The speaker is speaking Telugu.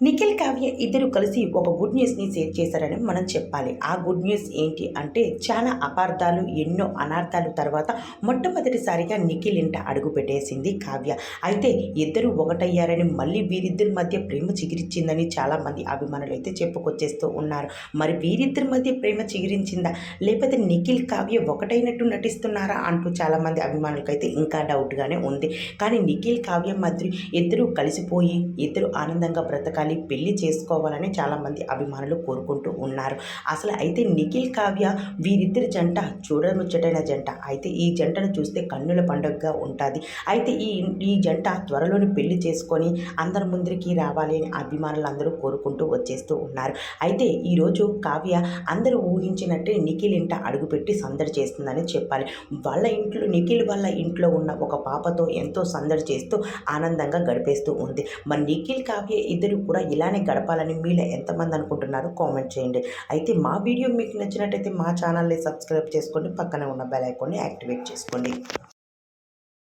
నిఖిల్, కావ్య ఇద్దరు కలిసి ఒక గుడ్ న్యూస్ని షేర్ చేశారని మనం చెప్పాలి. ఆ గుడ్ న్యూస్ ఏంటి అంటే, చాలా అపార్థాలు, ఎన్నో అనార్థాలు తర్వాత మొట్టమొదటిసారిగా నిఖిల్ ఇంట అడుగు పెట్టేసింది కావ్య. అయితే ఇద్దరు ఒకటయ్యారని, మళ్ళీ వీరిద్దరి మధ్య ప్రేమ చిగురించిందని చాలామంది అభిమానులు అయితే చెప్పుకొచ్చేస్తూ ఉన్నారు. మరి వీరిద్దరి మధ్య ప్రేమ చిగురించిందా, లేకపోతే నిఖిల్ కావ్య ఒకటైనట్టు నటిస్తున్నారా అంటూ చాలామంది అభిమానులకైతే ఇంకా డౌట్గానే ఉంది. కానీ నిఖిల్ కావ్య మధ్య ఇద్దరు కలిసిపోయి ఇద్దరు ఆనందంగా బ్రతకాలి, పెళ్లి చేసుకోవాలని చాలామంది అభిమానులు కోరుకుంటూ ఉన్నారు. అసలు అయితే నిఖిల్ కావ్య వీరిద్దరి జంట చూడముచ్చటైన జంట. అయితే ఈ జంటను చూస్తే కన్నుల పండుగగా ఉంటుంది. అయితే ఈ జంట త్వరలోని పెళ్లి చేసుకొని అందరి ముందరికి రావాలి అని అభిమానులందరూ కోరుకుంటూ వచ్చేస్తూ ఉన్నారు. అయితే ఈరోజు కావ్య అందరూ ఊహించినట్టే నిఖిల్ ఇంట అడుగుపెట్టి సందడి చేస్తుందని చెప్పాలి. వాళ్ళ ఇంట్లో, నిఖిల్ వాళ్ళ ఇంట్లో ఉన్న ఒక పాపతో ఎంతో సందడి చేస్తూ ఆనందంగా గడిపేస్తూ ఉంది. మరి నిఖిల్ కావ్య ఇద్దరు కూడా ఇలానే గడపాలని మీలో ఎంతమంది అనుకుంటున్నారో కామెంట్ చేయండి. అయితే మా వీడియో మీకు నచ్చినట్టయితే మా ఛానల్ని సబ్స్క్రైబ్ చేసుకోండి, పక్కనే ఉన్న బెల్ ఐకాన్ని యాక్టివేట్ చేసుకోండి.